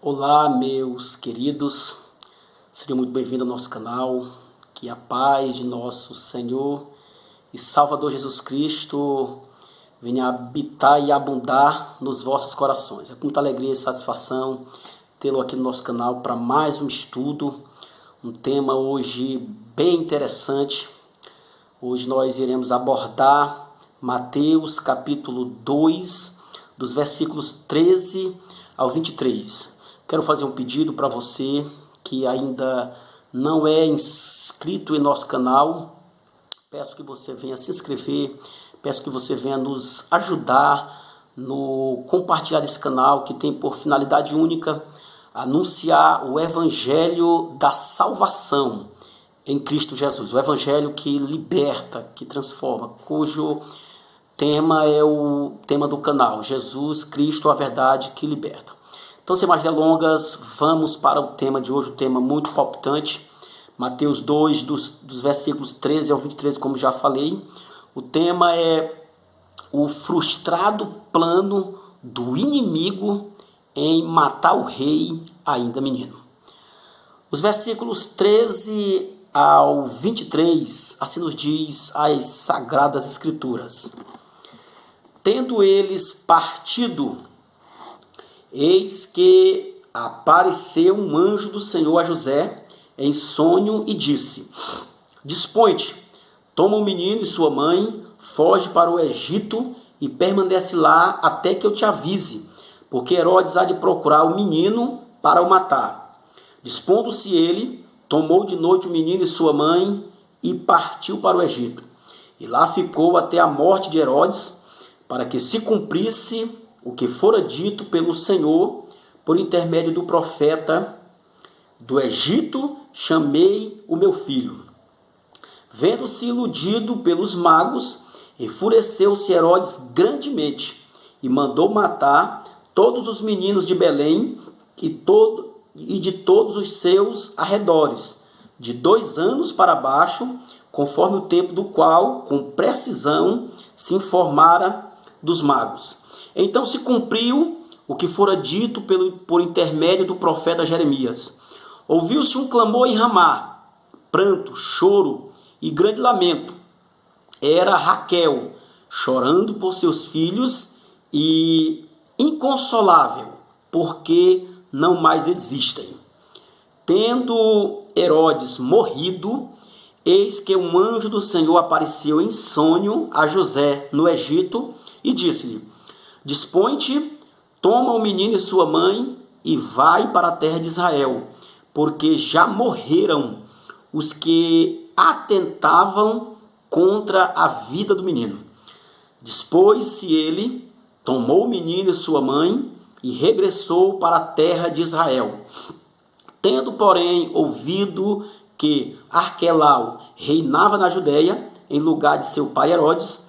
Olá, meus queridos, sejam muito bem-vindos ao nosso canal. Que a paz de nosso Senhor e Salvador Jesus Cristo venha habitar e abundar nos vossos corações. É com muita alegria e satisfação tê-lo aqui no nosso canal para mais um estudo, um tema hoje bem interessante. Hoje nós iremos abordar Mateus capítulo 2, dos versículos 13 ao 23. Quero fazer um pedido para você que ainda não é inscrito em nosso canal. Peço que você venha se inscrever, peço que você venha nos ajudar no compartilhar desse canal, que tem por finalidade única anunciar o Evangelho da salvação em Cristo Jesus. O Evangelho que liberta, que transforma, cujo tema é o tema do canal, Jesus Cristo, a verdade que liberta. Então, sem mais delongas, vamos para o tema de hoje, um tema muito palpitante. Mateus 2, dos versículos 13 ao 23, como já falei. O tema é o frustrado plano do inimigo em matar o rei ainda menino. Os versículos 13 ao 23, assim nos diz as Sagradas Escrituras. Tendo eles partido, eis que apareceu um anjo do Senhor a José em sonho e disse: Dispõe-te, toma o menino e sua mãe, foge para o Egito e permanece lá até que eu te avise, porque Herodes há de procurar o menino para o matar. Dispondo-se ele, tomou de noite o menino e sua mãe e partiu para o Egito. E lá ficou até a morte de Herodes, para que se cumprisse o que fora dito pelo Senhor por intermédio do profeta: do Egito chamei o meu filho. Vendo-se iludido pelos magos, enfureceu-se Herodes grandemente e mandou matar todos os meninos de Belém e de todos os seus arredores, de 2 anos para baixo, conforme o tempo do qual, com precisão, se informara dos magos. Então se cumpriu o que fora dito por intermédio do profeta Jeremias. Ouviu-se um clamor em Ramá, pranto, choro e grande lamento. Era Raquel, chorando por seus filhos e inconsolável, porque não mais existem. Tendo Herodes morrido, eis que um anjo do Senhor apareceu em sonho a José no Egito e disse-lhe: Dispõe-te, toma o menino e sua mãe e vai para a terra de Israel, porque já morreram os que atentavam contra a vida do menino. Dispôs-se ele, tomou o menino e sua mãe e regressou para a terra de Israel. Tendo, porém, ouvido que Arquelau reinava na Judéia, em lugar de seu pai Herodes,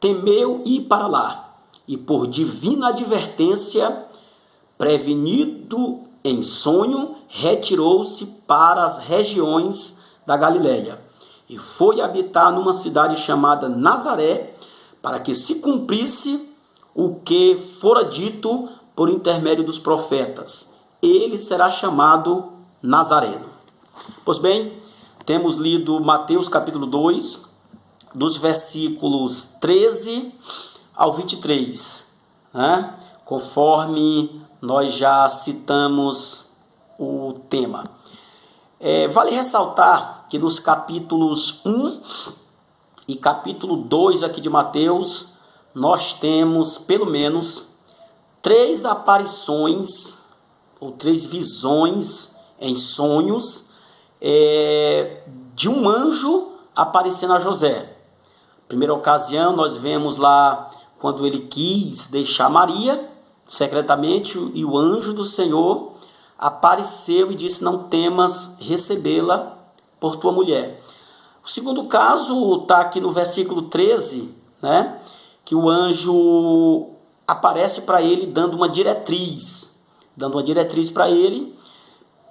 temeu ir para lá. E por divina advertência, prevenido em sonho, retirou-se para as regiões da Galiléia e foi habitar numa cidade chamada Nazaré, para que se cumprisse o que fora dito por intermédio dos profetas: ele será chamado Nazareno. Pois bem, temos lido Mateus capítulo 2, dos versículos 13 ao 23, né? Conforme nós já citamos o tema. Vale ressaltar que nos capítulos 1 e capítulo 2 aqui de Mateus, nós temos pelo menos 3 aparições ou 3 visões em sonhos de um anjo aparecendo a José. Primeira ocasião nós vemos lá quando ele quis deixar Maria secretamente, e o anjo do Senhor apareceu e disse: não temas recebê-la por tua mulher. O segundo caso está aqui no versículo 13, né? Que o anjo aparece para ele dando uma diretriz para ele,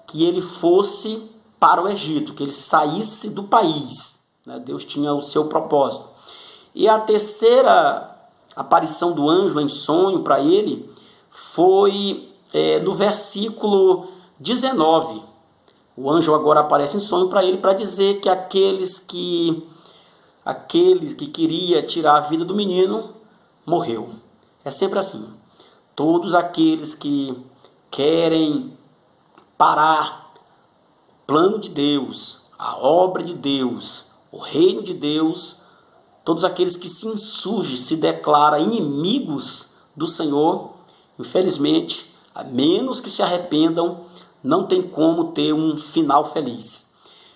que ele fosse para o Egito, que ele saísse do país, né? Deus tinha o seu propósito. E a terceira aparição do anjo em sonho para ele foi no versículo 19. O anjo agora aparece em sonho para ele para dizer que aqueles que queria tirar a vida do menino morreu. É sempre assim. Todos aqueles que querem parar o plano de Deus, a obra de Deus, o reino de Deus, todos aqueles que se insurgem, se declaram inimigos do Senhor, infelizmente, a menos que se arrependam, não tem como ter um final feliz.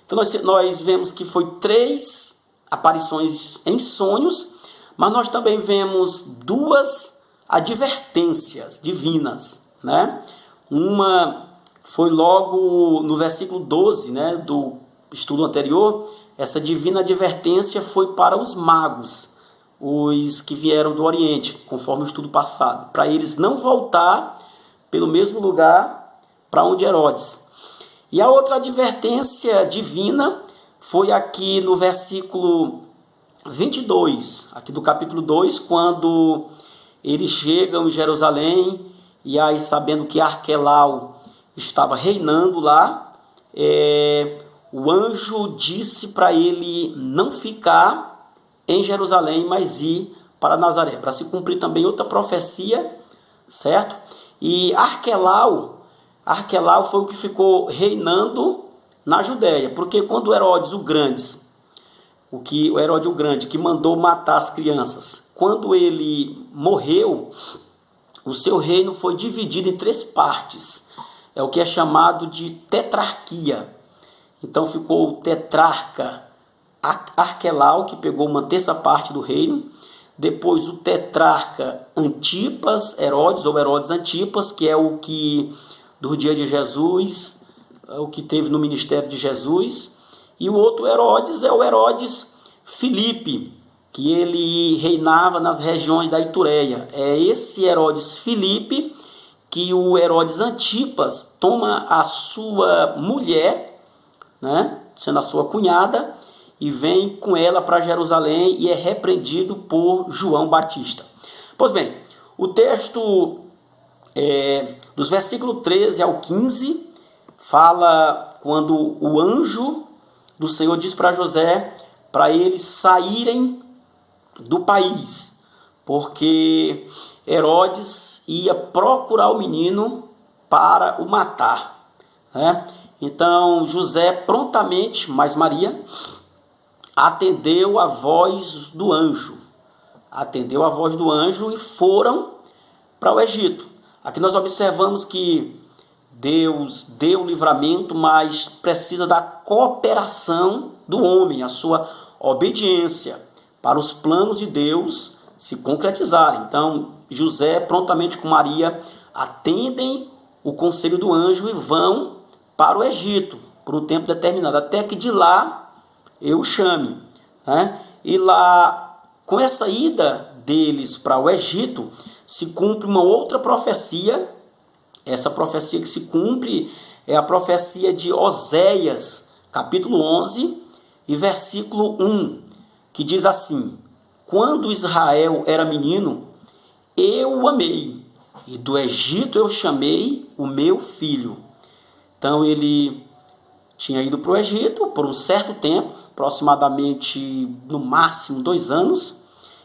Então nós vemos que foi 3 aparições em sonhos, mas nós também vemos 2 advertências divinas, né? Uma foi logo no versículo 12, né, do estudo anterior. Essa divina advertência foi para os magos, os que vieram do Oriente, conforme o estudo passado, para eles não voltar pelo mesmo lugar para onde Herodes. E a outra advertência divina foi aqui no versículo 22, aqui do capítulo 2, quando eles chegam em Jerusalém, e aí, sabendo que Arquelau estava reinando lá, o anjo disse para ele não ficar em Jerusalém, mas ir para Nazaré, para se cumprir também outra profecia, certo? E Arquelau foi o que ficou reinando na Judéia, porque quando Herodes o Grande, que mandou matar as crianças, quando ele morreu, o seu reino foi dividido em 3 partes. É o que é chamado de tetrarquia. Então ficou o tetrarca Arquelau, que pegou uma terça parte do reino. Depois o tetrarca Antipas, Herodes, ou Herodes Antipas, que é o que do dia de Jesus, o que teve no ministério de Jesus. E o outro Herodes é o Herodes Filipe, que ele reinava nas regiões da Itureia. É esse Herodes Filipe que o Herodes Antipas toma a sua mulher, né, sendo a sua cunhada, e vem com ela para Jerusalém e é repreendido por João Batista. Pois bem, o texto dos versículos 13 ao 15 fala quando o anjo do Senhor diz para José para eles saírem do país, porque Herodes ia procurar o menino para o matar, né? Então José prontamente, mas Maria, atendeu a voz do anjo, e foram para o Egito. Aqui nós observamos que Deus deu o livramento, mas precisa da cooperação do homem, a sua obediência para os planos de Deus se concretizarem. Então, José prontamente com Maria atendem o conselho do anjo e vão para o Egito por um tempo determinado, até que de lá eu o chame, né? E lá, com essa ida deles para o Egito, se cumpre uma outra profecia. Essa profecia que se cumpre é a profecia de Oséias, capítulo 11 e versículo 1, que diz assim: quando Israel era menino, eu o amei, e do Egito eu chamei o meu filho. Então ele tinha ido para o Egito por um certo tempo, aproximadamente no máximo 2 anos,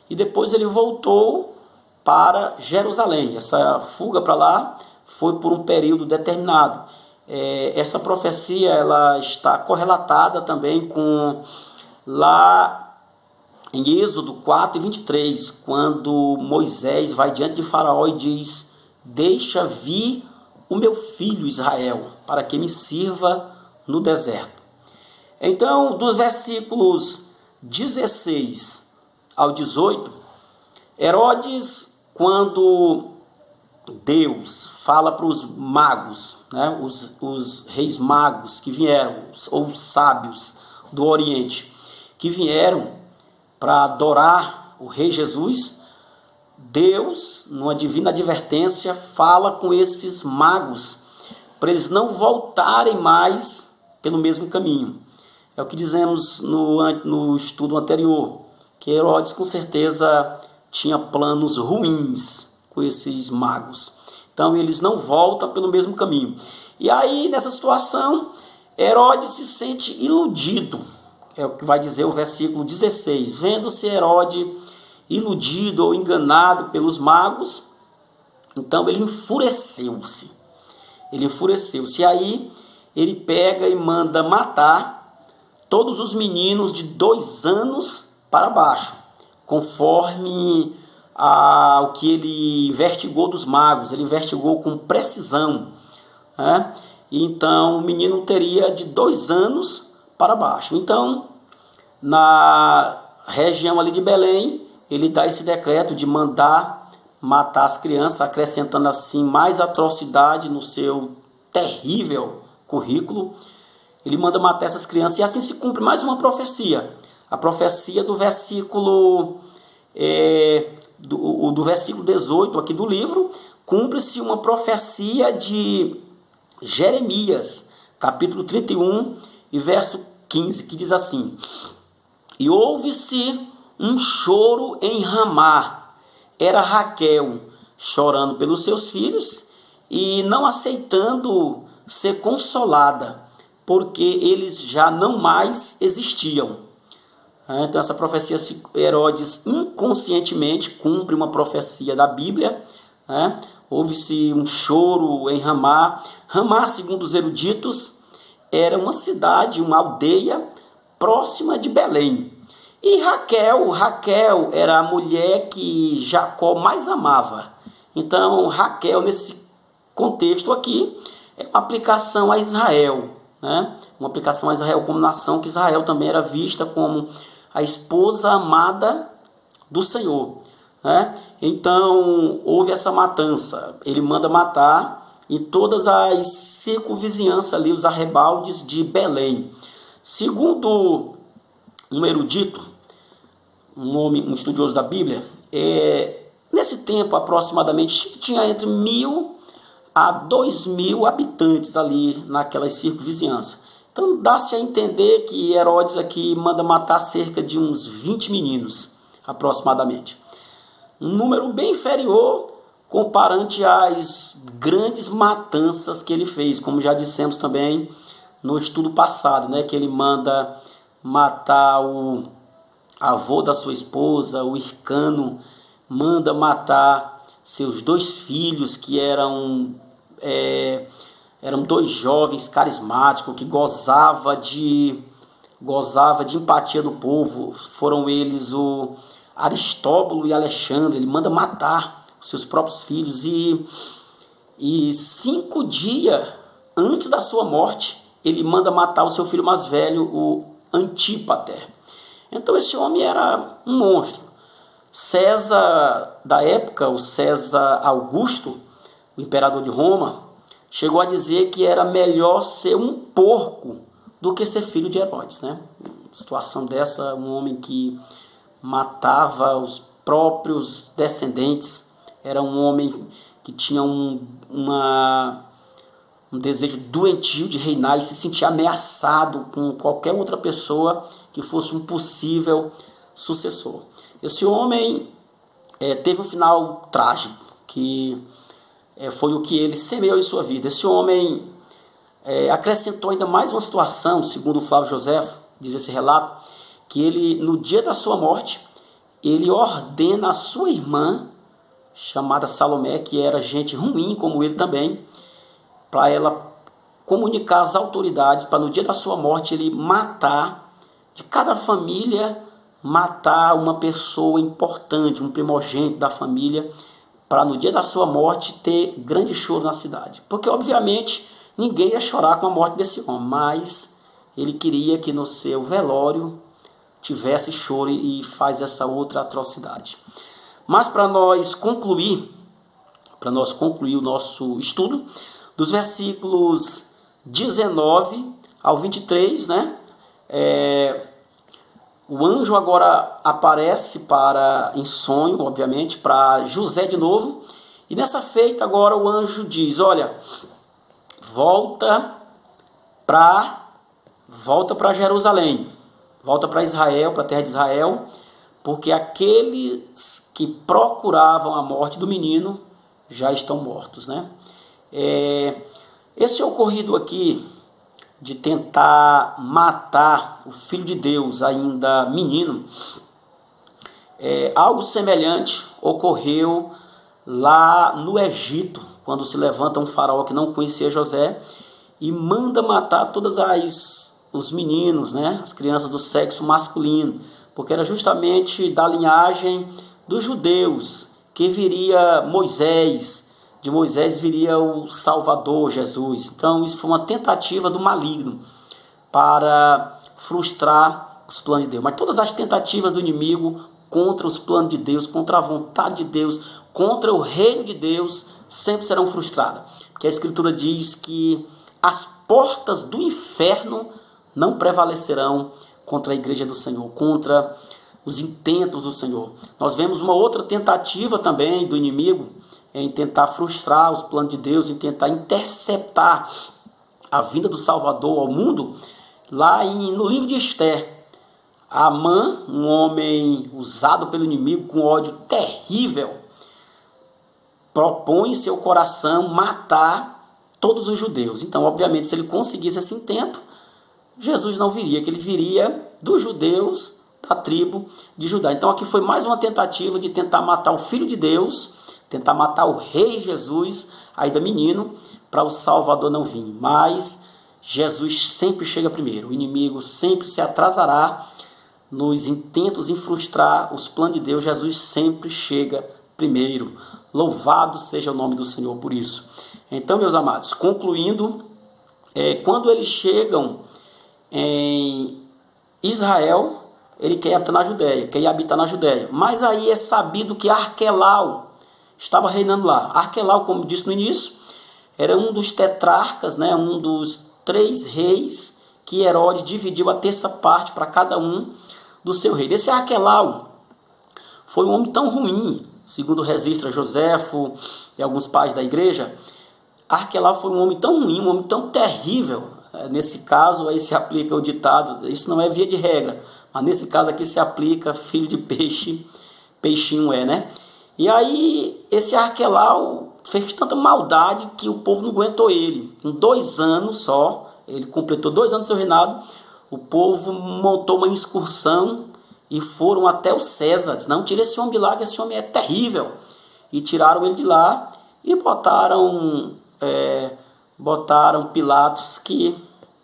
e depois ele voltou para Jerusalém. Essa fuga para lá foi por um período determinado. Essa profecia ela está correlatada também com lá em Êxodo 4 e 23, quando Moisés vai diante de Faraó e diz: deixa vir o meu filho Israel, para que me sirva no deserto. Então, dos versículos 16 ao 18, Herodes, quando Deus fala para os magos, né, os reis magos que vieram, ou os sábios do Oriente, que vieram para adorar o rei Jesus, Deus, numa divina advertência, fala com esses magos para eles não voltarem mais pelo mesmo caminho. É o que dizemos no estudo anterior, que Herodes com certeza tinha planos ruins com esses magos. Então eles não voltam pelo mesmo caminho. E aí, nessa situação, Herodes se sente iludido. É o que vai dizer o versículo 16. Vendo-se Herodes iludido ou enganado pelos magos, então ele enfureceu-se. E aí ele pega e manda matar todos os meninos de 2 anos para baixo, conforme o que ele investigou dos magos. Ele investigou com precisão, né? Então o menino teria de 2 anos para baixo. Então, na região ali de Belém, ele dá esse decreto de mandar matar as crianças, acrescentando assim mais atrocidade no seu terrível currículo. Ele manda matar essas crianças, e assim se cumpre mais uma profecia. A profecia do versículo do versículo 18 aqui do livro. Cumpre-se uma profecia de Jeremias, capítulo 31 e verso 15, que diz assim: e houve-se um choro em Ramá. Era Raquel chorando pelos seus filhos e não aceitando ser consolada, porque eles já não mais existiam. Então essa profecia, Herodes inconscientemente cumpre uma profecia da Bíblia, né? Houve-se um choro em Ramá. Ramá, segundo os eruditos, era uma cidade, uma aldeia próxima de Belém. E Raquel era a mulher que Jacó mais amava. Então Raquel, nesse contexto aqui, é uma aplicação a Israel, né? Uma aplicação a Israel como nação, que Israel também era vista como a esposa amada do Senhor, né? Então houve essa matança. Ele manda matar em todas as circunvizinhanças ali, os arrebaldes de Belém. Segundo um erudito, um estudioso da Bíblia, nesse tempo aproximadamente tinha entre 1.000 a 2.000 habitantes ali naquelas circunvizinhanças. Então dá-se a entender que Herodes aqui manda matar cerca de uns 20 meninos aproximadamente. Um número bem inferior comparante às grandes matanças que ele fez, como já dissemos também no estudo passado, né, que ele manda matar o avô da sua esposa, o Hircano, manda matar seus 2 filhos, que eram 2 jovens carismáticos, que gozava de empatia do povo. Foram eles o Aristóbulo e Alexandre. Ele manda matar os seus próprios filhos, e 5 dias antes da sua morte, ele manda matar o seu filho mais velho, o Antípater. Então esse homem era um monstro. César da época, o César Augusto, o imperador de Roma, chegou a dizer que era melhor ser um porco do que ser filho de Herodes, né? Situação dessa, um homem que matava os próprios descendentes, era um homem que tinha um desejo doentio de reinar e se sentia ameaçado com qualquer outra pessoa que fosse um possível sucessor. Esse homem teve um final trágico, que foi o que ele semeou em sua vida. Esse homem acrescentou ainda mais uma situação, segundo Flávio Joséfo, diz esse relato, que ele, no dia da sua morte, ele ordena a sua irmã, chamada Salomé, que era gente ruim como ele também, para ela comunicar às autoridades, para no dia da sua morte ele matar, de cada família, matar uma pessoa importante, um primogênito da família, para no dia da sua morte ter grande choro na cidade. Porque obviamente ninguém ia chorar com a morte desse homem, mas ele queria que no seu velório tivesse choro, e faz essa outra atrocidade. Mas para nós concluir o nosso estudo, dos versículos 19 ao 23, né? O anjo agora aparece em sonho, obviamente, para José de novo. E nessa feita agora o anjo diz: olha, volta para Jerusalém, volta para Israel, para a terra de Israel, porque aqueles que procuravam a morte do menino já estão mortos, né? Esse ocorrido aqui de tentar matar o Filho de Deus ainda menino, algo semelhante ocorreu lá no Egito, quando se levanta um faraó que não conhecia José e manda matar todas os meninos, né, as crianças do sexo masculino, porque era justamente da linhagem dos judeus que viria Moisés, de Moisés viria o Salvador, Jesus. Então isso foi uma tentativa do maligno para frustrar os planos de Deus. Mas todas as tentativas do inimigo contra os planos de Deus, contra a vontade de Deus, contra o reino de Deus, sempre serão frustradas. Porque a Escritura diz que as portas do inferno não prevalecerão contra a igreja do Senhor, contra os intentos do Senhor. Nós vemos uma outra tentativa também do inimigo em tentar frustrar os planos de Deus, em tentar interceptar a vinda do Salvador ao mundo, lá no livro de Esther. Amã, um homem usado pelo inimigo com ódio terrível, propõe em seu coração matar todos os judeus. Então, obviamente, se ele conseguisse esse intento, Jesus não viria, que ele viria dos judeus, da tribo de Judá. Então, aqui foi mais uma tentativa de tentar matar o Filho de Deus, tentar matar o Rei Jesus, ainda menino, para o Salvador não vir. Mas Jesus sempre chega primeiro. O inimigo sempre se atrasará nos intentos em frustrar os planos de Deus. Jesus sempre chega primeiro. Louvado seja o nome do Senhor por isso. Então, meus amados, concluindo, quando eles chegam em Israel, ele quer habitar na Judéia, mas aí é sabido que Arquelau estava reinando lá. Arquelau, como disse no início, era um dos tetrarcas, né, um dos 3 reis que Herodes dividiu a terça parte para cada um do seu rei. Esse Arquelau foi um homem tão ruim, segundo registra Joséfo e alguns pais da igreja. Arquelau foi um homem tão ruim, um homem tão terrível. Nesse caso aí se aplica o ditado, isso não é via de regra, mas nesse caso aqui se aplica filho de peixe, peixinho né? E aí esse Arquelau fez tanta maldade que o povo não aguentou ele. Em 2 anos só, ele completou 2 anos do seu reinado, o povo montou uma excursão e foram até o César. Disse, não, tira esse homem de lá, que esse homem é terrível. E tiraram ele de lá e botaram Pilatos, que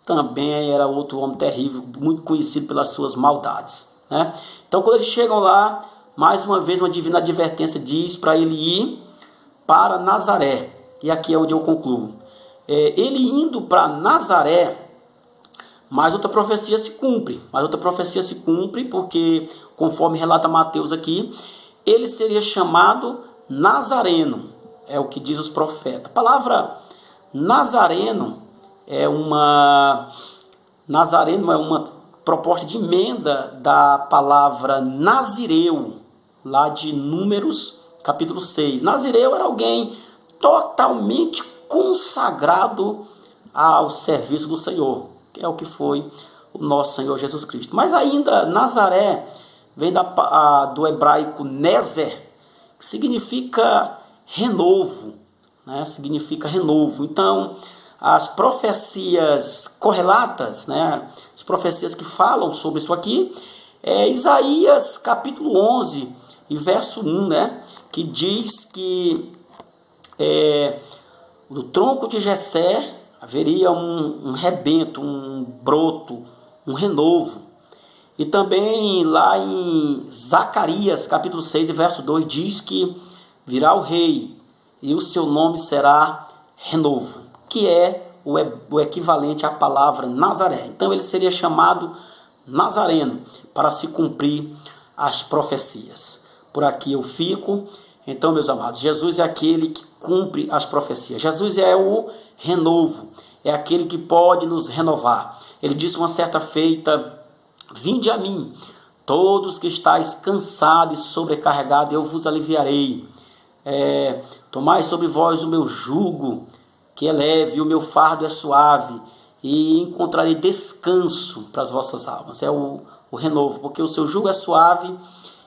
também era outro homem terrível, muito conhecido pelas suas maldades, né? Então, quando eles chegam lá, mais uma vez uma divina advertência diz para ele ir para Nazaré. E aqui é onde eu concluo. Ele indo para Nazaré, mais outra profecia se cumpre. Porque, conforme relata Mateus aqui, ele seria chamado Nazareno. É o que diz os profetas. A palavra Nazareno é uma proposta de emenda da palavra Nazireu, lá de Números, capítulo 6. Nazireu era alguém totalmente consagrado ao serviço do Senhor, que é o que foi o nosso Senhor Jesus Cristo. Mas ainda Nazaré vem do hebraico Nezer, que significa renovo, né? Significa renovo. Então, as profecias correlatas, né? As profecias que falam sobre isso aqui, Isaías capítulo 11 e verso 1, né? Que diz que do tronco de Jessé haveria um rebento, um broto, um renovo. E também lá em Zacarias capítulo 6 e verso 2 diz que virá o rei e o seu nome será renovo, que é o equivalente à palavra Nazaré. Então ele seria chamado Nazareno para se cumprir as profecias. Por aqui eu fico. Então, meus amados, Jesus é aquele que cumpre as profecias. Jesus é o renovo, é aquele que pode nos renovar. Ele disse uma certa feita: vinde a mim, todos que estáis cansados e sobrecarregados, eu vos aliviarei. Tomai sobre vós o meu jugo, que é leve, e o meu fardo é suave, e encontrarei descanso para as vossas almas. É o renovo, porque o seu jugo é suave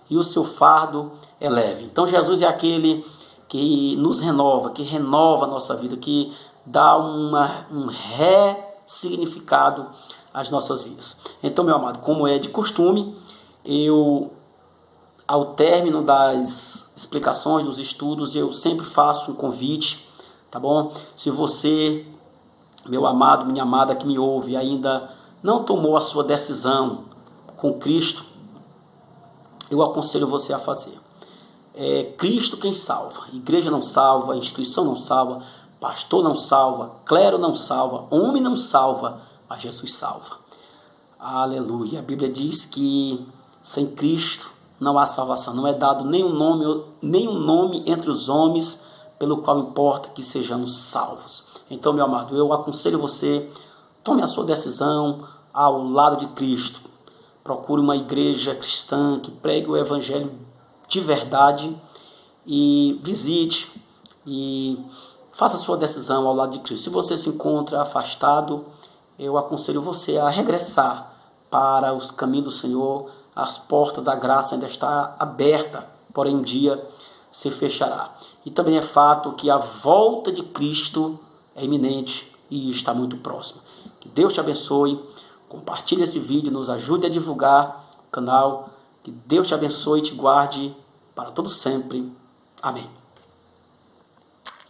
e o seu fardo é leve. Então Jesus é aquele que nos renova, que renova a nossa vida, que dá um ressignificado às nossas vidas. Então, meu amado, como é de costume, eu, ao término das explicações, dos estudos, eu sempre faço um convite, tá bom? Se você, meu amado, minha amada que me ouve, ainda não tomou a sua decisão com Cristo, eu aconselho você a fazer. É Cristo quem salva. Igreja não salva, instituição não salva, pastor não salva, clero não salva, homem não salva, mas Jesus salva. Aleluia. A Bíblia diz que sem Cristo não há salvação. Não é dado nenhum nome entre os homens pelo qual importa que sejamos salvos. Então, meu amado, eu aconselho você, tome a sua decisão ao lado de Cristo. Procure uma igreja cristã que pregue o evangelho de verdade e visite e faça a sua decisão ao lado de Cristo. Se você se encontra afastado, eu aconselho você a regressar para os caminhos do Senhor. As portas da graça ainda estão abertas, porém um dia se fechará. E também é fato que a volta de Cristo é iminente e está muito próxima. Que Deus te abençoe. Compartilhe esse vídeo, nos ajude a divulgar o canal. Que Deus te abençoe e te guarde para todo sempre. Amém.